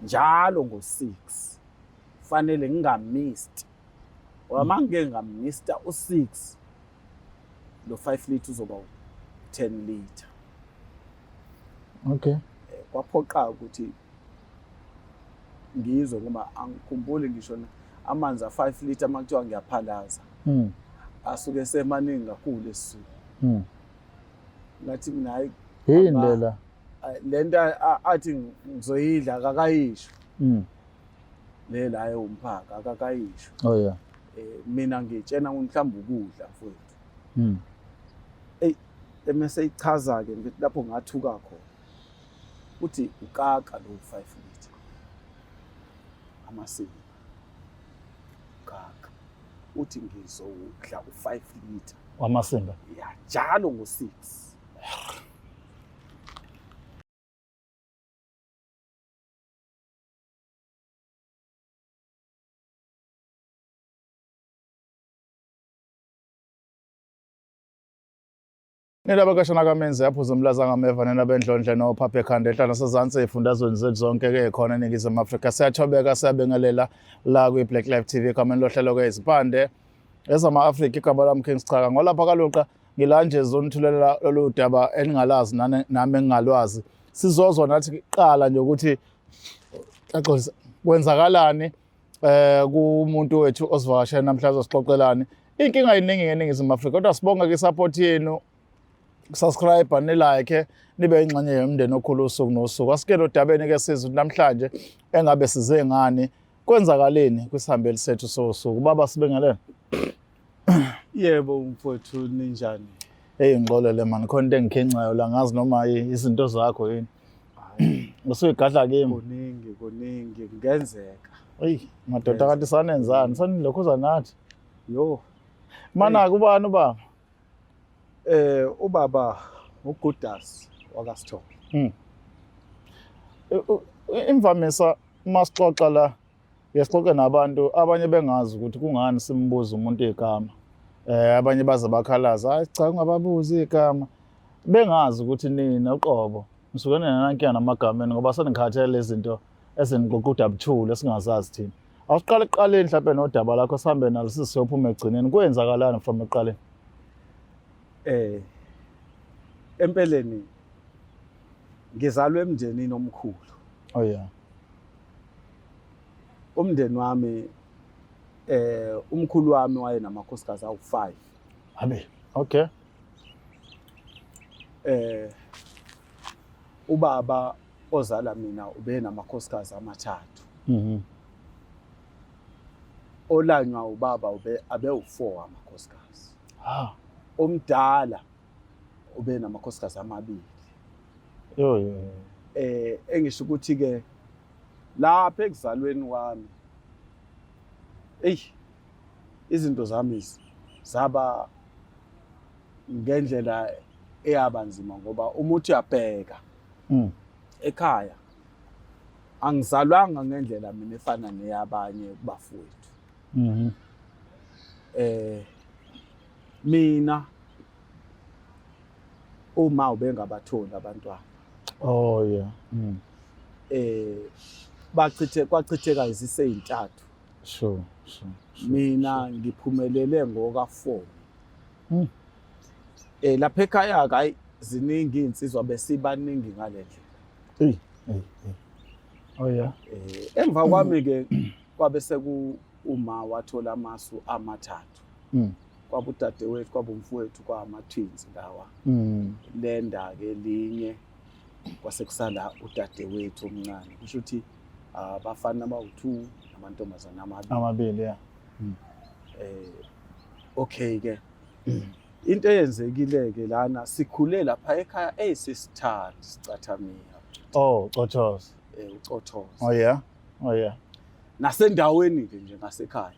njalo ngo6 fanele ngingamist wama ngeke ngamista u6 lo 5 liter uzoba 10 liter. Okay. Kwaphoqa ukuthi ngizwe ngoba angikhumbuli ngisho amanzi a5 liter makuthiwa ngiyaphalaza asuke semaningi kakhulu esizulu. Ngathi mina hayi indlela lento athi ngizoyidla akakayisho lela ayomphaka akakayisho. Oh yeah. Mina ngitshena mhlawumbe ukudla mfowethu emese ichaza ke ngithi lapho ngathuka khona uthi ukaka lo 5 liter amasimba ukaka uthi ngizodla u5 liter wamasimba ya njalo ngo6. Nilabakashana kaMenzi yaphuza umlaza ngameva nena bendlondle nophapha ekhanda ehlala sezantsi efundazweni zethu zonke ke khona eNingizimu Afrika. Siyathobeka siyabengelela la kwi Black Life TV kameni lohlelo ke izipande ezama Afrika igama lami King Sichaka ngolapha kaluqa ngilanje zonithulela lolu daba eningalazi nami engingalwazi sizozwa nathi qala nje ukuthi axolisa kwenzakalani kumuntu wethu osivakashela namhlanje sixoxelane inkinga yiningi eNingizimu Afrika kodwa sibonga ke support yenu subscribe ne like nibe ingxenye yomndeni okhulu usuku nosuku. Asikele odabeni ke sizwe namhlanje engabe size ngani kwenzakaleni kwisihambeli sethu sosuku. Baba sibengelene. Yebo mfowethu ninjani? Ngixolele man khona into engikhencayo la ngazi noma izinto zakho yini. Usuyigadla kimi. Kuningi kungenzeka. Madoda kanti sanenzani sanilokhuza nathi. Yo. Mana kubani ubaba? Ubaba uGudas wakwaSithole. Imvamisa masixoxa la yasixoxe nabantu abanye bengazi ukuthi kungani simbuza umuntu igama. Abanye baze bakhalaza hayi cha ungababuza igama. Bengazi ukuthi nina uqobo nisukene nanankiya namagama ngoba seningikhathele lezi zinto eziniqoquda buthule singazazi thina. Awusiqale eqaleni mhlawumbe nodaba lakho sihambe nalo sisiyophuma egcineni kwenzakalani from eqaleni? Empeleni ngizalwe emndenini omkhulu. Oh yeah. Umndeni wami umkhulu wami wayenamakhosikazi awu5. Abe. Okay. Ubaba ozala mina ube namakhosikazi amathathu. Olanywa ubaba abe u4 amakhosikazi. Omdala ube namakhosikazi amabili. Yo. Engisho ukuthi ke lapha ekuzalweni wami izinto zami zaba ngendlela eyabanzima ngoba umuthi uyabheka ekhaya angizalwanga ngendlela mina efana neyabanye kubafowethu. Mina uma ubengabatholi abantwana. Oh yeah. Kwachitheka iziseyintathu. Sure. Mina ngiphumelele ngoka4. Lapha ekhaya hayi ziningi insizwa besibaningi ngalendlela. Oh yeah. Emva kwami ke kwabe seku uma wathola amasu amathathu. Kwaba udadewethu kwaba umfowethu kwama-twins lawa. Lenda ke linye kwasekusala udadewethu omncane. Kusho ukuthi abafana abawu2 namantombazana amabili yeah. Okay ke. Into eyenzekile ke lana sikhule lapha ekhaya esisithathu sicathamiya. Oh, Ucothoza. Ucothoza. Oh yeah. Nasendaweni ke nje ngasekhaya.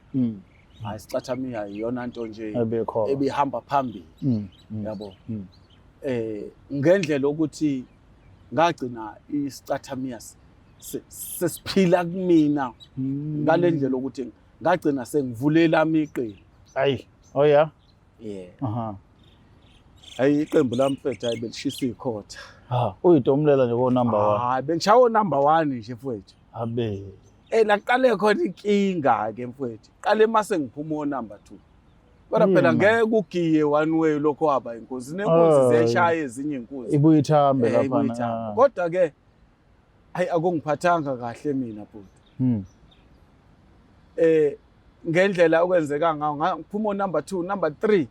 Hayi sicathamiya iyona nto nje ebihamba phambili. Yabo. Ngendlela ukuthi ngagcina isicathamiya sesiphila kumina ngalendlela ukuthi ngagcina sengivulela amiqe. Hayi. Oh yeah. Yeah. Hayi iqembu lami mfethu hayi belishisa ikhotha. Uyitomulela nje ko number 1. Hayi bengishawo number 1 nje mfethu. Abe. Laqale khona inkinga ke mfowethu. Qale mase ngiphuma number 2. Kodwa phela ngeke ugiye one way lokho waba inkosi. Nenkosi ziyashaya ezinye inkosi. Ibuye ithambe lapha. Kodwa ke hayi akungiphathanga kahle mina futhi. Ngendlela okwenzeka ngayo ngiphuma number 2, number 3.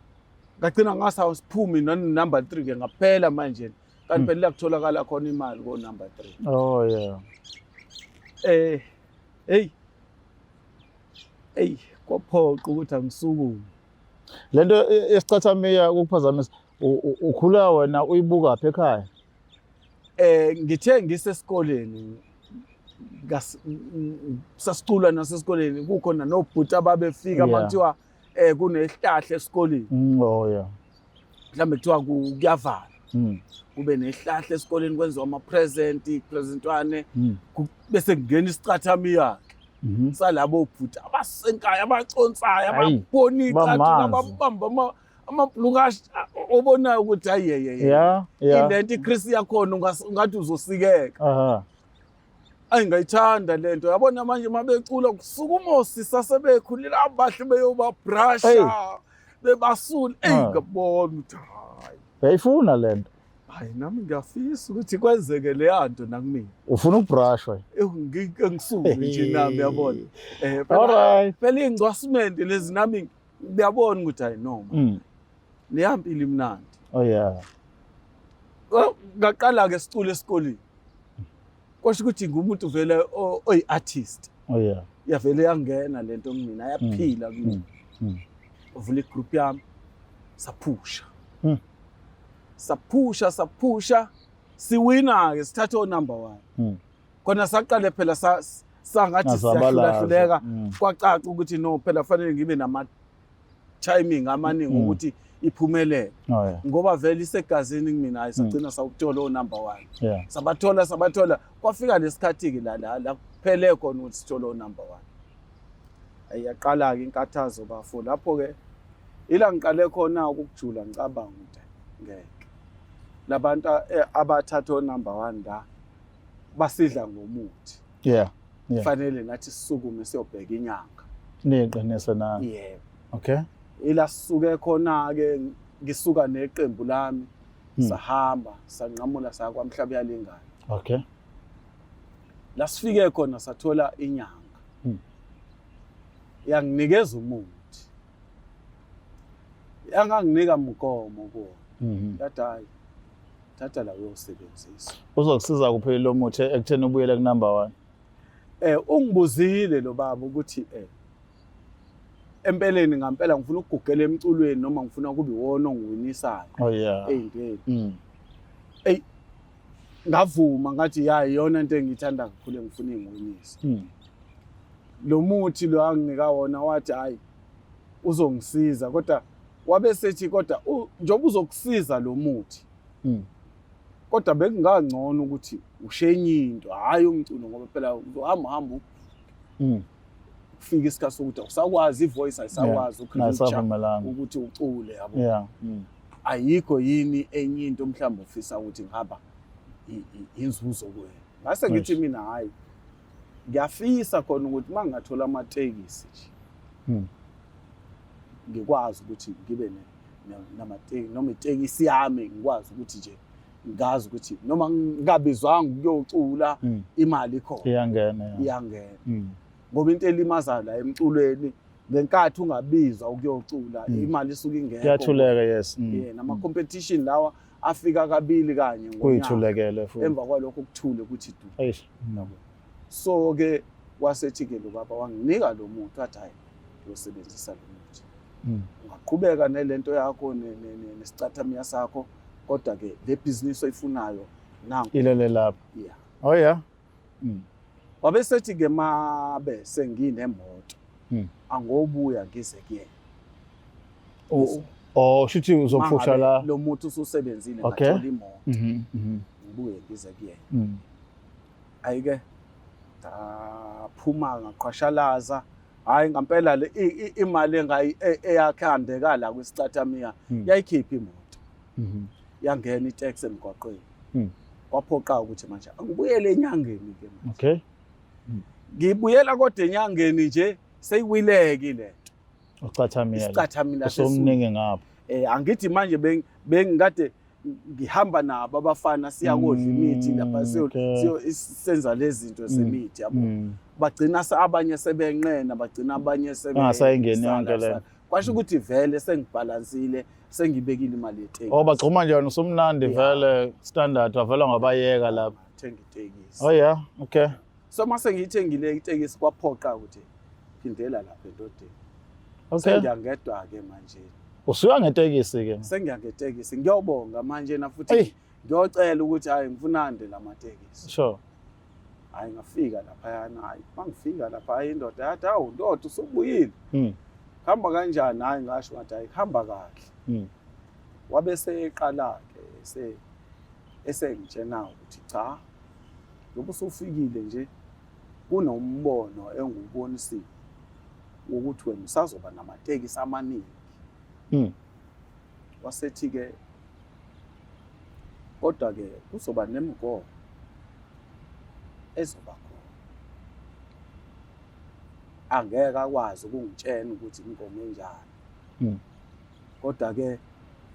Ngagcina ngasawusiphumi number 3 ke ngaphela manje. Kanti phela kutholakala khona imali ko number 3. Oh yeah. Hey, kophoqa ukuthi angisukume. Lento esicathamiya ukuphazamisa ukhula wena uyibuka apha ekhaya? Ngithe ngisesikoleni sasicula nasesikoleni kukhona nobhuti ababefika makuthiwa kunehlahle esikoleni. Oh yeah. Mhlambe kuthiwa kuyavala. Kube nehlahle esikoleni kwenziwa presentwane bese kungena isicathamiya ke. Salabo bhuti abasenkaya abaconsayo ababona icathu ababamba amabhlungashi obonayo ukuthi ayeyeye. Ilento iChris yakhona ungathi uzosikeka. Ngayithanda lento. Yabona manje mabecula kusuka uMosi sasebekhulile abahle beyoba brusha bebasula ngabona ukuthi hayi. Uyayifuna lento? Hayi nami ngiyafisa ukuthi kwenzeke le yanto nakumina. Ufuna ukubrushwa? Ngisuke nje nami yabona. Alright. Phela ingcwasimende lezi nami ngiyabona ukuthi hayi noma. Leyampilo imnandi. Oh yeah. Ngaqala ke sicule esikoleni. Kwasho ukuthi ngumuntu vele oyi-artist. Oh yeah. Yavele yangena lento kumina yaphila kimi. Uvula igroup yami saphusha. Saphusha siwina ke sithatha number 1. Khona saqale phela sangathi siyahluleka kwacaca ukuthi no phela fanele ngibe nama timing amaningi ukuthi iphumelele. Ngoba vele isegazini kumina ayisagcina sawuthola number 1. Sabathola kwafika lesikhathi ke la kuphele khona ukuthi sithola number 1. Ayaqala ke inkathazo bafo lapho ke ila ngiqale khona ukujula ngicabanga ukuthi ngeke labantu abathatha number 1 la basidla ngomuthi. Kufanele nathi sisukume siyobheka inyanga. Niqinise nani? Yebo. Okay. Ila sisuke khona ke ngisuka neqembu lami sahamba sanqamula sakwamhlaba yalingana. Okay. La sifike khona sathola inyanga. Yanginikeza umuthi. Yanganginika mnkomo kuwo. Yathi thatha la uyosebenzisa. Uzokusiza kuphela lo muthi ekutheni ubuyele ku number 1. Ungibuzile lo baba ukuthi empeleni ngampela ngifuna ukugugela emculweni noma ngifuna kube iwona ongiwinisayo. Oh yeah. Eyintweni. Ngavuma ngathi yona into engiyithanda kakhulu ngifuna ingiwinisa. Lo muthi lo anginika wona wathi hayi uzongisiza kodwa wabe sethi kodwa njengoba uzokusiza lo muthi. Kodwa bekungangcono ukuthi ushenye into hayi umculo ngoba phela uzohamba kufika isikhathi sokuthi usakwazi ivoice ayisakwazi ukukricha ukuthi ucule yabo. Ayikho yini enye into mhlawumbe ufisa ukuthi ngihaba inzuzo kuwena. Ngase ngithi mina hayi ngiyafisa khona ukuthi mangingathola amatekisi nje ngikwazi ukuthi ngibe namatekisi noma itekisi yami ngikwazi ukuthi nje ngazi ukuthi noma ngabizwanga ukuyocula imali ikhona iyangena. Ngoba into elimaza la emculweni ngenkathi ungabizwa ukuyocula imali isuka ingekho. Kuyathuleka yes. Nama competition lawa afika kabili kanye ngonyaka. Kuyithulekele futhi. Emva kwalokho kuthule ukuthi du. So ke wasethi ke lo baba wanginika lo muthi wathi hayi uyosebenzisa lo muthi. Ungaqhubeka nelento yakho nesicathamiya sakho kodwa ke le business oyifunayo nanku ilele lapha. Oh yeah. Wabe sethi ke mabe senginemoto angobuya ngize kuyena. Shithi uzophusha la lo muthi ususebenzile ngathola imoto. Ngibuye ngize kuyena. Ayike phuma ngaqhashalaza hayi ngempela le imali eyakhandeka la kwisicathamiya yayikhipha imoto. Yangena itaxi emgwaqweni. Kwaphoqa ukuthi manje angibuyele enyangeni ke manje. Okay. ngibuyela kodwa enyangeni nje seyiwileke le nto Ucathamile. isicathamila Usomningi ngapha. angithi manje bengikade ngihamba nabo abafana siyakodla imithi lapha senza lezi zinto zemithi yabo bagcina abanye sebenqena bagcina abanye Angasayingeni yonke le. kwasho ukuthi vele sengibhalansile sengibekile imali yetekisi Bagcuma nje usumnandi vele standard wavela ngabayeka lapha. thenga itekisi Oh yeah, okay. so mase ngiyithengile itekisi kwaphoqa ukuthi phindela lapha endodeni Okay. sengiyangedwa ke manje Usuka ngetekisi ke. sengiyangetekisi ngiyobonga manje na futhi ngiyocela ukuthi hayi ngifunande lamatekisi Sure. hayi ngafika lapha yana hayi mangifika lapha hayi indoda yathi awu ndoda usubuyile hamba kanjani hayi ngasho ngathi hayi hamba kahle wabe seqala ke esengitshena ukuthi cha lobu usufikile nje kunombono engubonisile ukuthi wena usazoba namatekisi amaningi wasethi ke kodwa ke kuzoba nemigomo ezoba khona angeke akwazi ukungitshena ukuthi inkomo enjani kodwa ke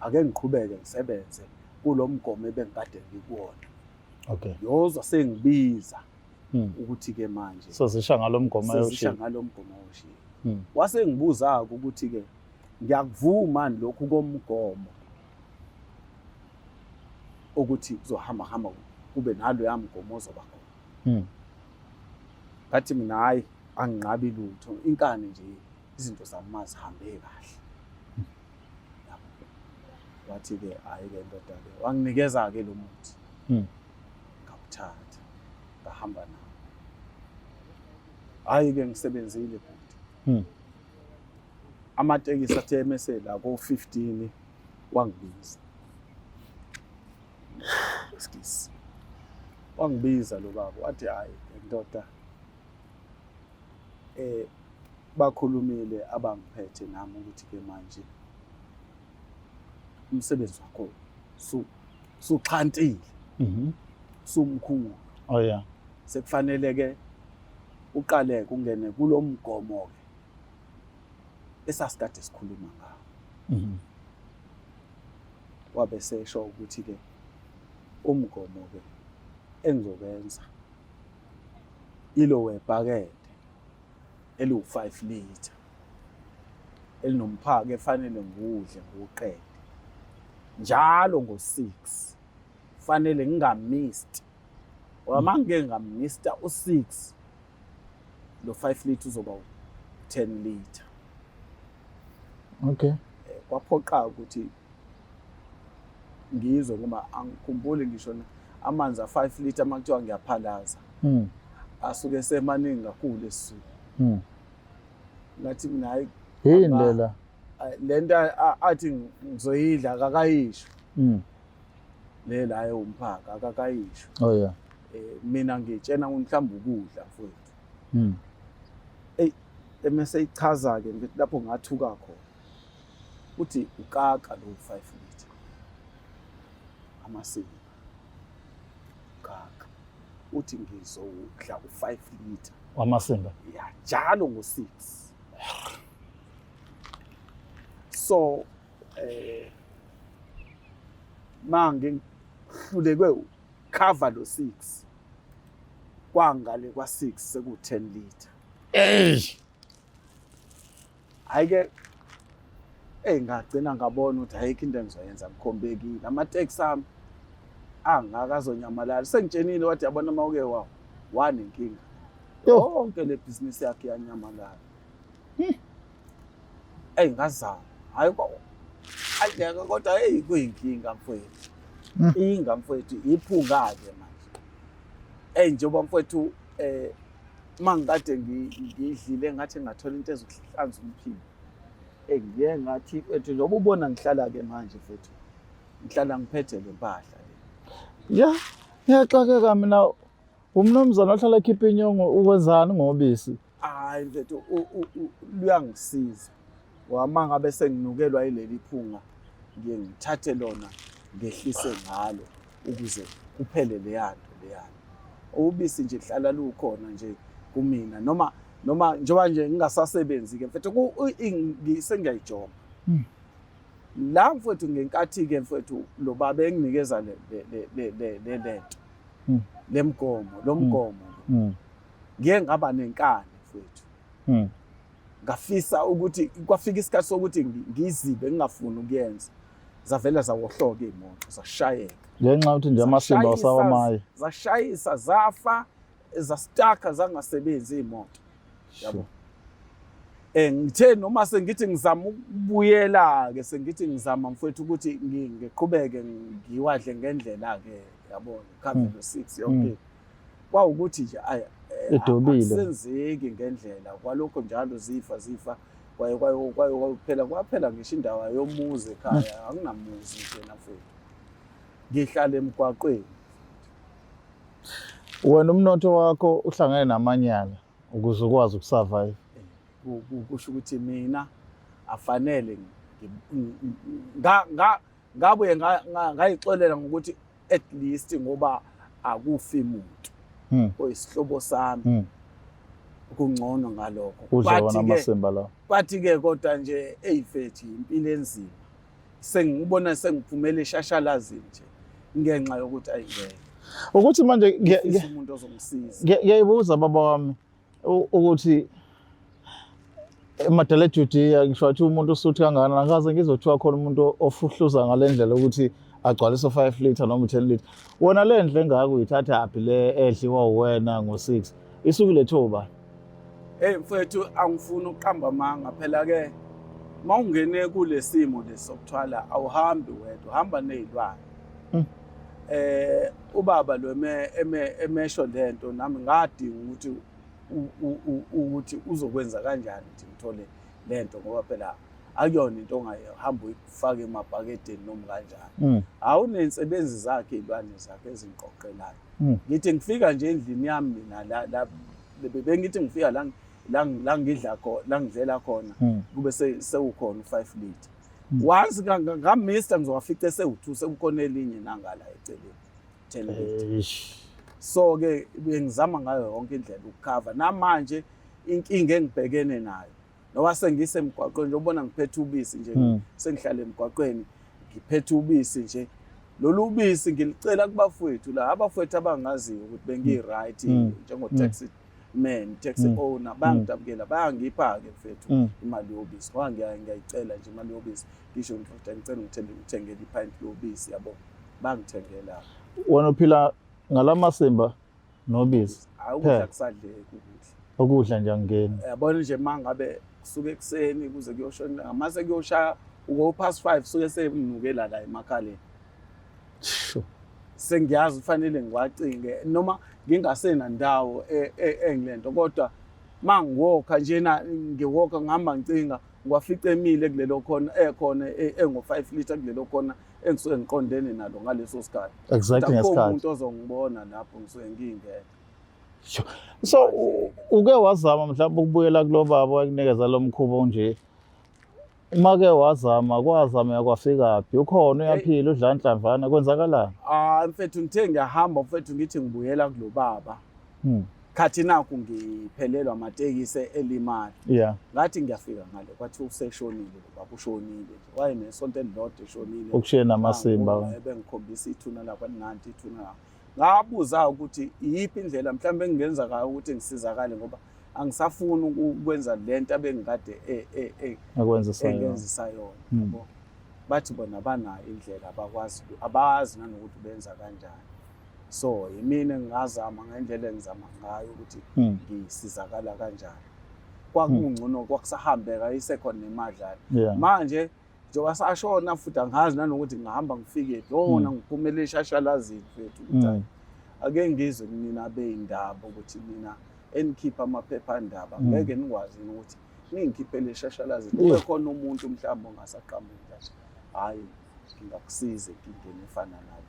ake ngiqhubeke ngisebenze kulomgomo ebengikade ngikuwona Okay. yozwa sengibiza ukuthi ke manje Sozisha ngalomgomo sezisha ngalomgomo oshiye wase ngibuza ukuthi ke ngiyakuvuma lokhu komgomo ukuthi kuzohamba kube nalo yamgomo ozoba khona ngathi mina hayi anginqabi lutho inkani nje izinto zami zihambe kahle wathi ke hayi ke ndoda ke wanginikeza ke lo muthi ngawuthatha ngahamba nawo hayi ke ngisebenzile futhi amatekisi athe emesela ko-15 wangibiza excuse wangibiza lo baba wathi hayi ndoda bakhulumile abangiphethe nami ukuthi ke manje umsebenzi wakho suxhantile sumkhulu Oh yeah. sekufanele ke uqale kungene kulomgomo ke esasikade sikhuluma ngawo wabe sesho ukuthi ke umgomo ke engizobenza ilo webhakede elu5 liter elinomphako efanele ngudle ngoqede njalo ngo6 fanele ngingamist wamangeke ngamista u6 lo 5 liter uzoba 10 liter Okay. kwaphoqa ukuthi ngizwe ngoba angikhumbuli ngisho amanzi a5 liter makuthiwa ngiyaphalaza asuke semaningi kakhulu esisuku ngathi mina hayi indlela lento athi ngizoyidla akakayisho lela ayomphaka akakayisho Oh yeah. mina ngitshena mhlawumbe ukudla mfowethu emese ichaza ke ngithi lapho ngathuka khona uthi ukaka lo 5 liter amasiko ukaka uthi ngizodla u5 liter wamasimba ya njalo ngo6 so manje ngihlulekwe cover lo 6 kwangale kwa6 seku10 liter ayike ngagcina ngabona ukuthi ayikho into engizoyenza ngikhombekile amateksi ami angakazonyamalala sengitshenile wathi yabona mawuke wawo wanenkinga yonke le business yakhe yanyamalala ngazama hayi ayideka kodwa kuyinkinga mfowethu inga mfowethu iphunga ke manje njengoba mfowethu mangikade ngidlile ngathi ngathola into ezokuhlanza umphimbo ngiye ngathi mfowethu njengoba ubona ngihlala ke manje mfowethu ngihlala ngiphethe le mpahla le ya ngiyaxakeka mina umnomzana ohlala ekhipha inyongo ukwenzani ngobisi hayi mfowethu luyangisiza wama ngabe senginukelwa yileli phunga ngiye ngithathe lona ngehlise ngalo ukuze kuphele le yanto ubisi nje hlala lukhona nje kumina noma njengoba nje ngingasasebenzi ke mfethu sengiyayijonga la mfethu ngenkathi ke mfethu lo baba enginikeza le lento lo mgomo ngiye ngaba nenkani mfethu ngafisa ukuthi kwafika isikhathi sokuthi ngizibe ngingafuni ukuyenza zavela zawohloka imoto zashayeka ngenxa ukuthi nje amasimba osawamaye zashayisa zafa zastaka zangasebenzi imoto yabo ngithe noma sengithi ngizama ukubuyela ke sengithi ngizama mfethu ukuthi ngiqhubeke ngiwadle ngendlela ke yabona Kavelo 6 yonke kwawukuthi nje idobile senzeki ngendlela kwalokho njalo zifa kwaphela ngisho indawo yomuzi ekhaya akunamuzi nje nafethu ngihlala emgwaqweni. Wena umnotho wakho uhlangene namanyala ukuze ukwazi ukusurvive kusho ukuthi mina afanele ngabuye ngayixolela ngokuthi at least ngoba akufi umuntu oyisihlobo sami kungcono ngalokho bathi ke kodwa nje eyifethi impilo enzima sengibona sengiphumela eshashalazi nje ngenxa yokuthi ayingeke ukuthi manje umuntu ozongisiza ngiyayibuza baba wami ukuthi emadala Judea ngisho ukuthi umuntu usuthi kangana ngaze ngizothiwa khona umuntu ofuhluza ngalendlela ukuthi agcwalise 5 liter noma 10 liter wona le ndle engaka uyithatha aphi le edliwa wena ngo6 isukile thoba mfethu angifuni ukuqamba manga phela ke mawungene kulesimo lesokuthwala awuhambi wedwa uhamba nezilwane ubaba lo emesho lento nami ngadinga ukuthi uzokwenza kanjani ukuthi ngithole lento ngoba phela akuyona into ongayihamba uyifake emabhakedeni noma kanjani awunensebenzi zakhe izilwane zakhe ezinqoqelayo ngithi ngifika nje endlini yami mina la bengithi ngifika la ngidla khona la ngidlela khona kube sewukhona u5 liter once ngamista ngizowafica esewu2 sekukhona elinye nangala eceleni 10 liter so ke ngizama ngayo yonke indlela ukucover namanje inkinga engibhekene nayo noba sengise emgwaqweni ubona ngiphethe ubisi nje sengihlala emgwaqweni ngiphethe ubisi nje lolu ubisi ngilicela kubafowethu la abafowethu abangaziyo ukuthi bengi-right njengo taxi man taxi owner bangidabukela bayangipha ke mfethu imali yobisi ngoba ngiyayicela nje imali yobisi ngisho ngicela ngithengele ipint yobisi yabo bangithengela wona uphila ngalamasimba nobisi awukudla kusadleka ukudla nje angena yabona nje mangabe kusuke ekseni kuze kuyoshona mase kuyoshaya past 5 suke semnukela la emakhaleni sengiyazi kufanele ngiwacinge noma ngingasena ndawo engilento kodwa mangiwokha njena ngiwokha ngihamba ngicinga ngiwafica emile kulelo khona ekhona engo5 liter kulelo khona engisuke ngiqondene nalo ngaleso sikhathi exactly ngesikhathi umuntu ozongibona lapho ngisuke ngingena so uke wazama mhlawumbe ukubuyela kulo baba wakunikeza lo mkhuba onje uma ke wazama yakwafika phi ukhona uyaphila udla inhlamvana kwenzakalani mfethu ngithe ngiyahamba mfethu ngithi ngibuyela kulo baba khathi nakho ngiphelelwa amatekisi elimali ngathi ngiyafika ngale kwathi useshonile baba ushonile wayenesonto elilodwa eshonile ukushiye namasimba bengikhombisa ithuna lapha nanti ithuna ngabuza ukuthi iyiphi indlela mhlawumbe engingenza ngayo ukuthi ngisizakale ngoba angisafuni ukwenza lento abengikade engenzisa yona yabo bathi bona banayo indlela abazi nanokuthi benza kanjani so yimina ngingazama ngendlela engizama ngayo ukuthi ngisizakala kanjani kwakungcono kwakusahambeka isekhona nemadlana manje njengoba sashona futhi angazi nanokuthi ngihamba ngifike lona ngiphumele eshashalazini mfethu ukuthi ake ngizwe mina beyindaba ukuthi mina enikhipha amaphephandaba ngeke nikwazi ukuthi ningikhiphele eshashalazini kube khona umuntu mhlawumbe ongasaqhamuka nje hayi ngingakusiza ekingeni efana nalo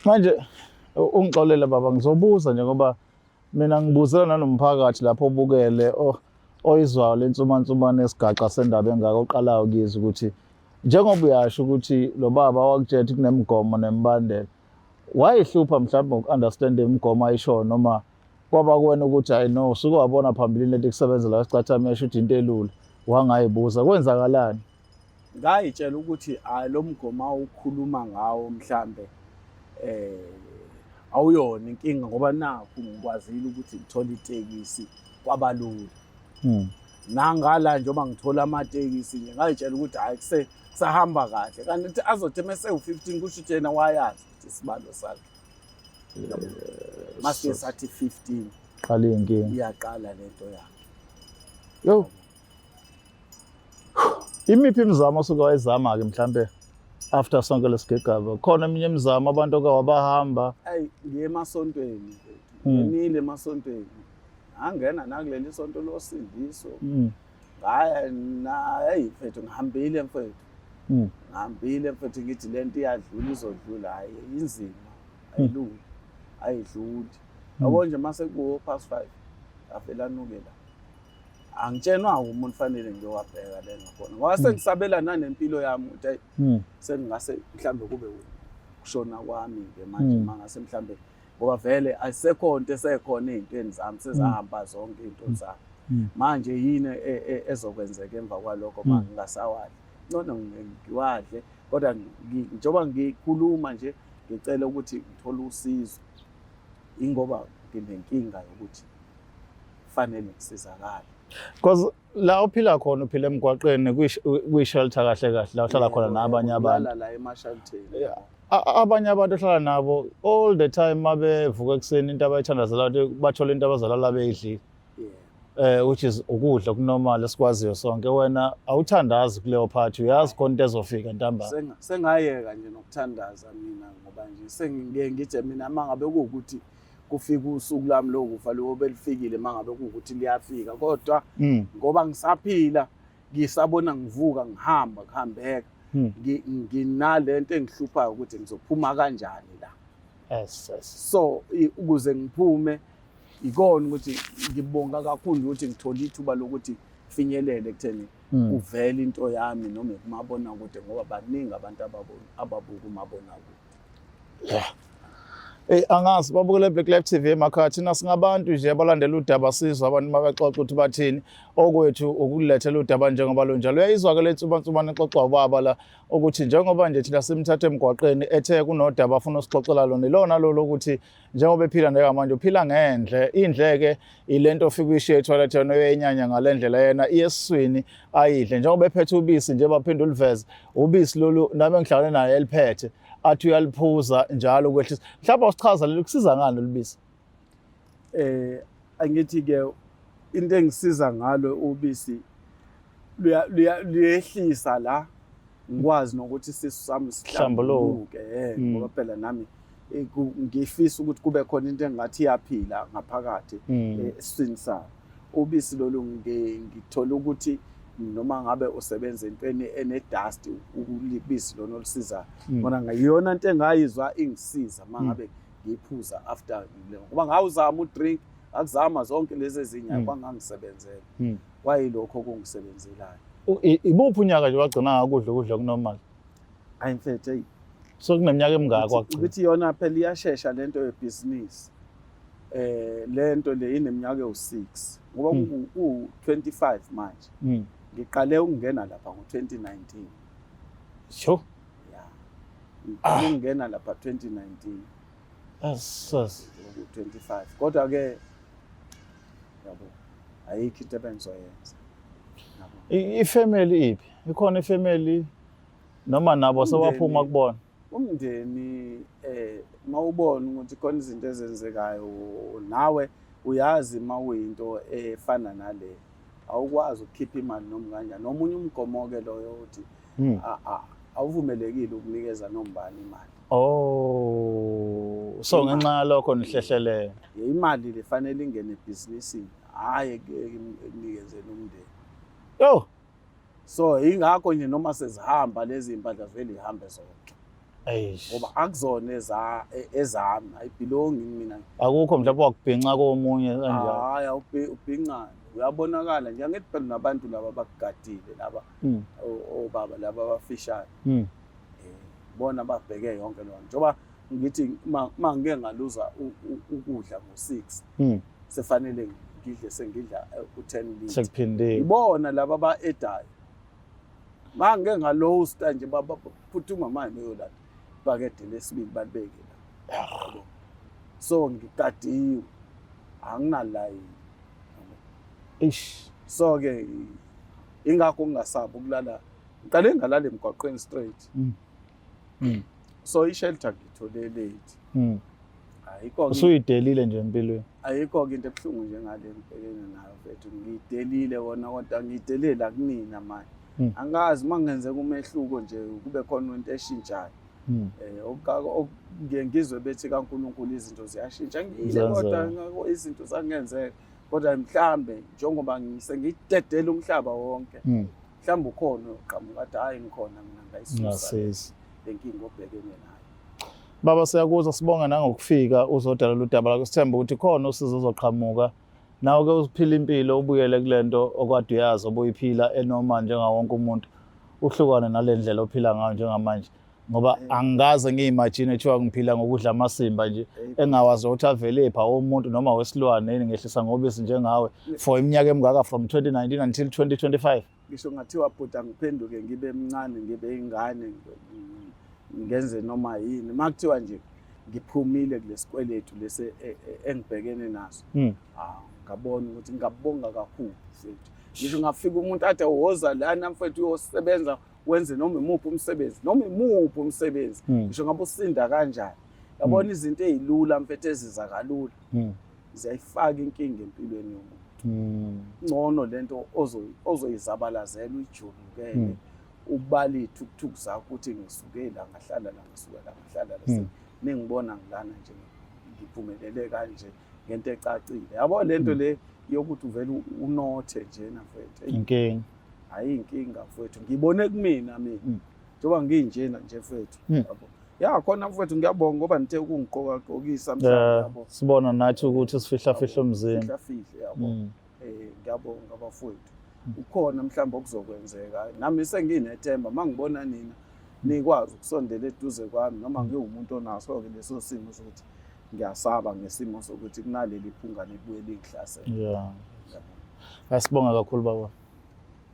manje ungixolela baba ngizobuza nje ngoba mina ngibuzela nanomphakathi lapho obukele oyizwayo lensumansumane esigaxa sendaba engaka oqalayo kuyizwa ukuthi njengoba uyasho ukuthi lo baba wakutshela kunemigomo nemibandela wayihlupha mhlawumbe ngoku-understand imigomo ayishoyo noma kwaba kuwena ukuthi hayi no usuke wabona phambilini lento kusebenzela isicathamisho ukuthi into elula wangayibuza kwenzakalani? Ngayitshela ukuthi lo mgomo ukhuluma ngawo mhlambe awuyona inkinga ngoba nakho ngikwazile ukuthi ngithole itekisi kwabalula. Nangala njengoba ngithola amatekisi nje ngayitshela ukuthi hayi kusahamba kahle kanti azothi mase u15 kusho ukuthi yena wayazi ukuthi isibalo sakhe. Mase sathi 15 qala inkinga iyaqala lento yakhe. Yo. Imiphi imizamo osuke wayizama ke mhlambe after sonke lesigigaba? Khona eminye imizamo abantu okawabahamba? Ayi ngiye emasontweni. Nginile emasontweni. Angena nakuleli isonto losindiso. Ngaya na hey mfethu ngihambile mfethu. Ngihambile mfethu ngithi lento iyadlula izodlula hayi inzima. Ayilungi. Ayidluli. Yabo nje mase ku past 5 afela nukela. Angitshenwa umuntu fanele ngiyowabheka le ngakhona. Ngoba sengisabela nanempilo yami ukuthi sengingase mhlambe kube ukushona kwami ke manje mangase mhlambe ngoba vele ayisekho into esekhona ezintweni zami sezahamba zonke into zami. Manje yini ezokwenzeka emva kwalokho manje ngingasawadli. Ngcono ngiwadle kodwa njengoba ngikhuluma nje ngicela ukuthi ngithole usizo. Ingoba nginenkinga yokuthi fanele ngisizakale. Because la uphila khona uphila emgwaqeni kwi-shelter kahle kahle la uhlala khona nabanye abantu. La emashelteni. Abanye abantu ohlala nabo all the time mabevuka ekseni into abayithandazela ukuthi bathola into abazalala beyidlile. Which is ukudla kunormal esikwaziyo sonke. Wena awuthandazi kuleyo party uyazi khona into ezofika ntambama. Sengayeka nje nokuthandaza mina ngoba nje sengiye ngithi mina mangabe kuukuthi kufika usuku lami lokufa lo belifikile mangabe kuukuthi liyafika kodwa ngoba ngisaphila ngisabona ngivuka ngihamba ngihambeka nginalento engihlupha ukuthi ngizophuma kanjani la. Yes. So ukuze ngiphume ikona ukuthi ngibonga kakhulu ukuthi ngithola ithuba lokuthi finyelele ekutheni uvele into yami noma kumabona kude ngoba baningi abantu ababuka umabona kude. Angazi babukele Black Life TV emakhaya thina singabantu nje abalandela udaba sizwe abantu mabaxoxa ukuthi bathini okwethu ukulethela udaba njengoba lo njalo uyayizwa ke lethu bantsubana exoxa ubaba la ukuthi njengoba nje thina simthathe emgwaqeni ethe kunodaba afuna usixoxela lona ilona lo lokuthi njengoba ephila ndeka manje uphila ngendle indleke ilento ofika uyishiye toilet yona uyenyanya ngalendlela yena iyesiswini ayidle njengoba ephethe ubisi nje baphinda uliveze ubisi lolu nami ngihlangane naye eliphethe athi uyaliphuza njalo ukwehlisa mhlawumbe usichaza leli kusiza ngani lobisi? Angithi ke into engisiza ngalo ubisi luyehlisa la ngikwazi nokuthi sisu sami sihlambuluke ngoba phela nami ngifisa ukuthi kube khona into engathi iyaphila ngaphakathi esiswini sami. Ubisi lolu ngithola ukuthi noma ngabe usebenza entweni ene-dust ulibisi lona olusiza bona ngayiyona into engayizwa ingisiza mangabe ngiphuza after ngoba ngawuzama udrink akuzama zonke lezi ezinye kwangangisebenzela kwayilokho kungisebenzelayo. Ibuphi unyaka nje wagcina ukudla kunormal? Hayi mfethu hey so kuneminyaka emingaka wagcina ukuthi yona phela iyashesha lento yebusiness lento le ineminyaka ewu6 ngoba ku25 manje ngiqale ukungena lapha ngo2019. Sure. Yeah. Ngingena lapha 2019. Yes. 25. Kodwa ke yabo ayikho into ebengizoyenza. Yabo. Ifamily iphi? Ikhona ifamily noma nabo sewaphuma kubona? Umndeni mawubona ukuthi khona izinto ezenzekayo nawe uyazi mawuyinto efana nale awukwazi ukukhipha imali noma kanjani nomunye umgomo ke loyo uthi awuvumelekile ukunikeza nombani imali. So ngenxa yalokho nihlehlele imali lefanele ingene ebusinessini hayi enikezele umndeni. Yo so ingakho nje noma sezihamba lezi impahla vele ihambe zonke. Ngoba akuzona ezami ayibelongi mina. Akukho mhlawumbe wakubhinca komunye kanjalo. Hayi ubhincane uyabonakala nje angithi phela nabantu laba bakugadile laba obaba laba abafishayo bona babheke yonke lonto njoba ngithi mangeke ngaluza ukudla ngo6 sefanele sengidla u10 liters sekuphindile ibona laba abaedayo mangeke ngalow stand nje baphuthuma manje beyolala ibhakede lesibili balibeke la so ngikadiwe anginalayini so ke ingakho ngingasabi ukulala ngiqale ngalala emgwaqweni straight so ishelter ngithole late ayikho usuyidelile nje empilweni ayikho into ebuhlungu njengale ngibhekene nayo mfethu ngidelile wona kodwa ngidelela kunina manje angazi mangenzeka umehluko nje kube khona into eshintshayo ngizwe bethi kaNkulunkulu izinto ziyashintsha ngiyile kodwa izinto zangenzeka kodwa mhlambe njengoba ngisengidedela umhlaba wonke mhlambe ukhona uqhamuka kathi hayi ngikhona mina ngayisusa lenkingo obhekene nayo. Baba siyakuzwa sibonga nangokufika uzodala udaba lakho sithemba ukuthi khona usizo uzoqhamuka nawe ke usiphila impilo ubuyele kulento okwade uyazi obuyiphila enoma njengawo wonke umuntu uhlukane nalendlela ophila ngayo njengamanje ngoba angaze ngiyimagine ethiwa ngiphila ngokudla amasimba nje engawazi ukuthi avele epha umuntu noma wesilwane ngehlisa ngobisi njengawe for iminyaka emingaka from 2019 until 2025 ngisho ngathiwa bhuta ngiphenduke ngibe mncane ngibe ingane ngenze noma yini makuthiwa nje ngiphumile kulesikweletu lese engibhekene naso ngabona ukuthi ngabonga kakhulu mfethu ngisho ngafika umuntu athi woza lana mfethu uyosebenza wenze noma imuphi umsebenzi ngisho ngabe usinda kanjani yabona izinto ezilula mfethu eziza kalula ziyayifaka inkinga empilweni yomuntu ngcono lento ozoyizabalazela uyijulukele ubala ithukuthuku zakho ukuthi ngisukela ngahlala la ngisuka ningibona ngilana nje ngiphumelele kanje ngento ecacile yabo lento le yokuthi uvela unothe nje nafethu inkinga hayi inkinga mfethu ngibone kumina njengoba nginjena nje mfethu yabo ya khona mfethu ngiyabonga ngoba nithe ukungiqokisa mhlawumbe yabo sibona nathi ukuthi sifihla umzimba yabo ngiyabonga bafowethu ukhona mhlawumbe okuzokwenzeka nami senginethemba mangibona nina nikwazi ukusondela eduze kwami noma ngiwumuntu onaso ke leso simo sokuthi ngiyasaba ngesimo sokuthi kunaleli phunga libuye lingihlasela asibonga kakhulu baba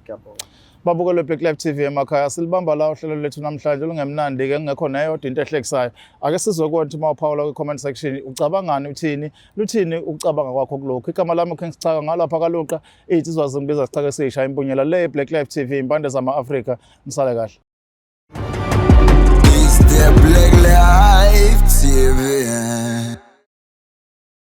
ngiyabonga babukele Black Live TV emakhaya silibamba la uhlelo lethu namhlanje lungemnandi ke ngekho neyodwa into ehlekisayo ake sizokwenza uma uphawula ku comment section ucabangani uthini luthini ukucabanga kwakho kulokho igama lami Kingsichaka ngalapha kaluqa izizwa zimbiza sichake sisha impunyela le Black Live TV impande zama Africa msale kahle Is the Black Live TV